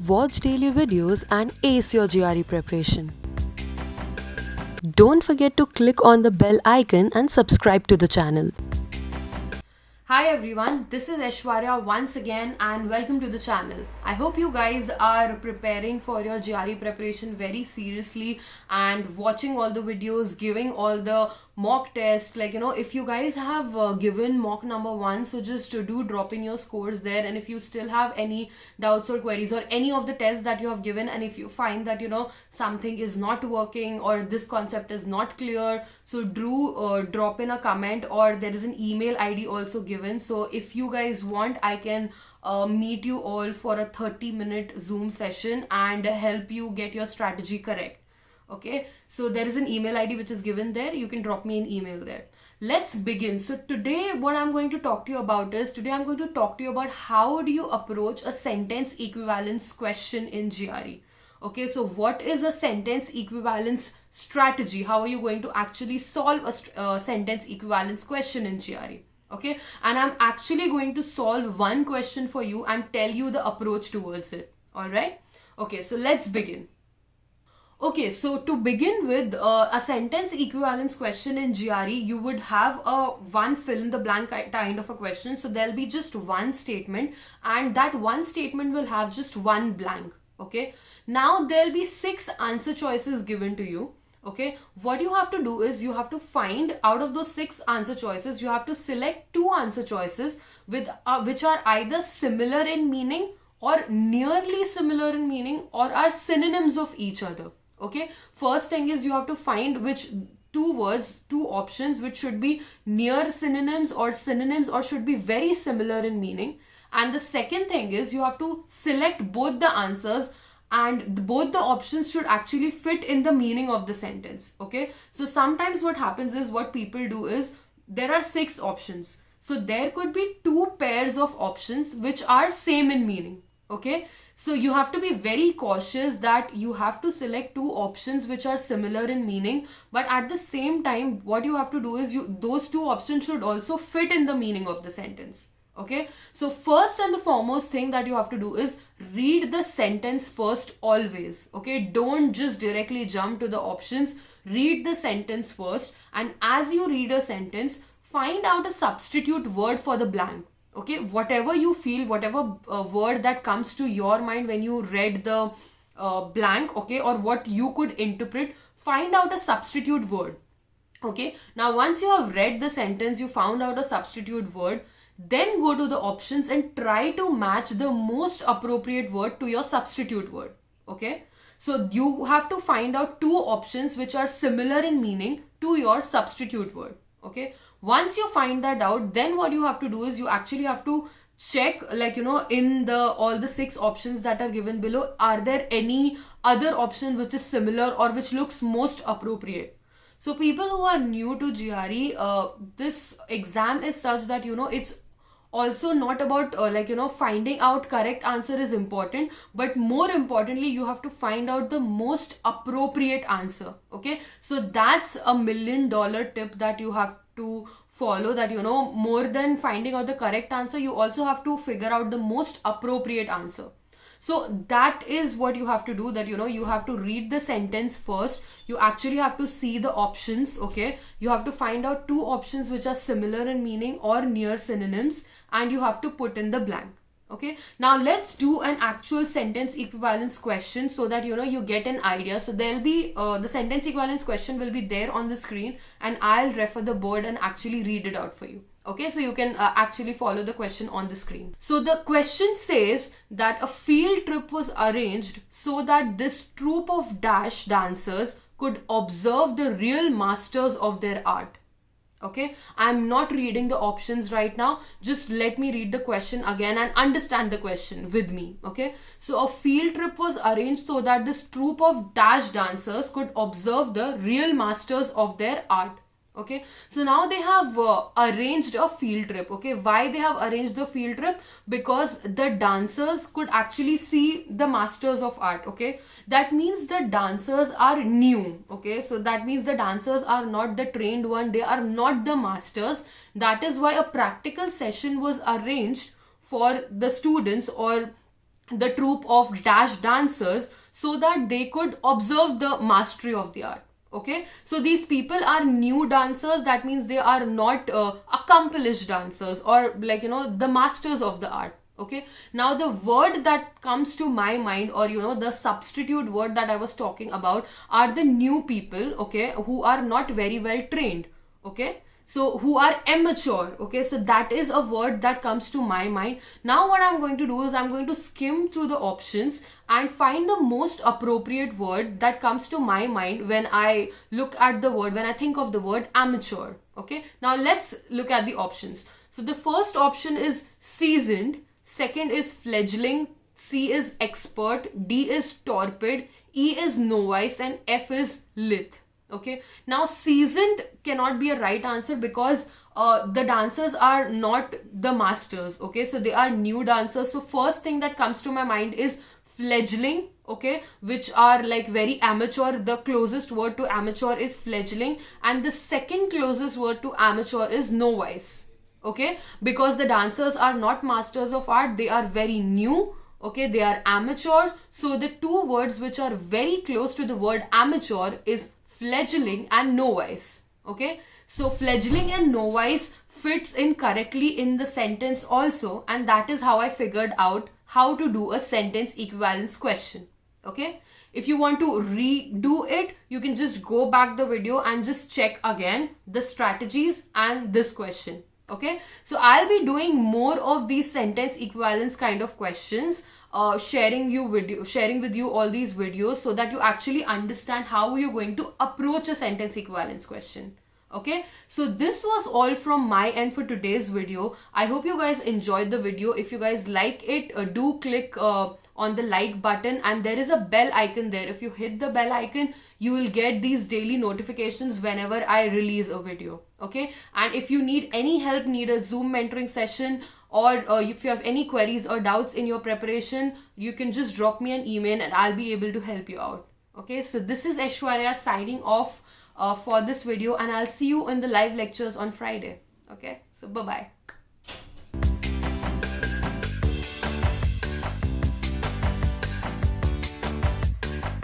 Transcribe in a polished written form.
watch daily videos, and ace your GRE preparation. Don't forget to click on the bell icon and subscribe to the channel. Hi everyone, this is Aishwarya once again and welcome to the channel. I hope you guys are preparing for your GRE preparation very seriously and watching all the videos, giving all the mock tests. If you guys have given mock number 1, so just do drop in your scores there, and if you still have any doubts or queries or any of the tests that you have given, and if you find that something is not working or this concept is not clear, so do drop in a comment, or there is an email ID also given. So if you guys want, I can meet you all for a 30-minute Zoom session and help you get your strategy correct. Okay, so there is an email ID which is given there. You can drop me an email there. Let's begin. So today what I'm going to talk to you about is, how do you approach a sentence equivalence question in GRE. Okay, so what is a sentence equivalence strategy? How are you going to actually solve a sentence equivalence question in GRE? Okay, and I'm actually going to solve one question for you and tell you the approach towards it. All right, okay, so let's begin. Okay, so to begin with, a sentence equivalence question in GRE, you would have a one fill in the blank kind of a question. So there'll be just one statement, and that one statement will have just one blank. Okay, now there'll be 6 answer choices given to you. Okay, what you have to do is you have to find out of those 6 answer choices, you have to select 2 answer choices with which are either similar in meaning or nearly similar in meaning or are synonyms of each other. Okay, first thing is you have to find which 2 options which should be near synonyms or should be very similar in meaning. And the second thing is you have to select both the answers, and both the options should actually fit in the meaning of the sentence. Okay, so sometimes what happens is, what people do is, there are 6 options, so there could be 2 pairs of options which are same in meaning. Okay, so you have to be very cautious that you have to select 2 options which are similar in meaning, but at the same time what you have to do is those 2 options should also fit in the meaning of the sentence. Okay, so first and the foremost thing that you have to do is read the sentence first always. Okay, don't just directly jump to the options. Read the sentence first, and as you read a sentence, find out a substitute word for the blank. Okay, whatever you feel, whatever word that comes to your mind when you read the blank, okay, or what you could interpret, find out a substitute word. Okay, now once you have read the sentence, you found out a substitute word, then go to the options and try to match the most appropriate word to your substitute word. Okay, so you have to find out 2 options which are similar in meaning to your substitute word. Okay, once you find that out, then what you have to do is you actually have to check, in the all the 6 options that are given below, are there any other option which is similar or which looks most appropriate. So people who are new to GRE, this exam is such that it's also not about finding out correct answer is important, but more importantly you have to find out the most appropriate answer. Okay, so that's a $1 million tip that you have to follow, that more than finding out the correct answer, you also have to figure out the most appropriate answer. So that is what you have to do, that you have to read the sentence first. You actually have to see the options. Okay, you have to find out 2 options which are similar in meaning or near synonyms, and you have to put in the blank. Okay, now let's do an actual sentence equivalence question so that you get an idea. So there'll be the sentence equivalence question will be there on the screen, and I'll refer the board and actually read it out for you. Okay, so you can actually follow the question on the screen. So the question says that a field trip was arranged so that this troupe of dash dancers could observe the real masters of their art. Okay, I'm not reading the options right now. Just let me read the question again and understand the question with me. Okay, so a field trip was arranged so that this troupe of dash dancers could observe the real masters of their art. Okay, so now they have arranged a field trip. Okay, why they have arranged the field trip? Because the dancers could actually see the masters of art. Okay, that means the dancers are new. Okay, so that means the dancers are not the trained one, they are not the masters. That is why a practical session was arranged for the students, or the troupe of dash dancers so that they could observe the mastery of the art. Okay, so these people are new dancers. That means they are not accomplished dancers, or like, the masters of the art. Okay, now the word that comes to my mind, or the substitute word that I was talking about, are the new people, okay, who are not very well trained. Okay, so who are amateur. Okay, so that is a word that comes to my mind. Now what I'm going to do is I'm going to skim through the options and find the most appropriate word that comes to my mind when I look at the word, when I think of the word amateur. Okay, now let's look at the options. So the first option is seasoned, second is fledgling, C is expert, D is torpid, E is novice, and F is lith. Okay, now seasoned cannot be a right answer because the dancers are not the masters. Okay, so they are new dancers. So first thing that comes to my mind is fledgling. Okay, which are like very amateur. The closest word to amateur is fledgling, and the second closest word to amateur is novice. Okay, because the dancers are not masters of art, they are very new. Okay, they are amateurs. So the two words which are very close to the word amateur is fledgling and novice. Okay, so fledgling and novice fits in correctly in the sentence also, and that is how I figured out how to do a sentence equivalence question. Okay, if you want to redo it, you can just go back the video and just check again the strategies and this question. Okay, so I'll be doing more of these sentence equivalence kind of questions, sharing with you all these videos so that you actually understand how you're going to approach a sentence equivalence question. Okay, so this was all from my end for today's video. I hope you guys enjoyed the video. If you guys like it, do click on the like button, and there is a bell icon there. If you hit the bell icon, you will get these daily notifications whenever I release a video. Okay, and if you need any help, need a Zoom mentoring session, or if you have any queries or doubts in your preparation, you can just drop me an email and I'll be able to help you out. Okay, so this is Aishwarya signing off for this video, and I'll see you in the live lectures on Friday. Okay, so bye bye.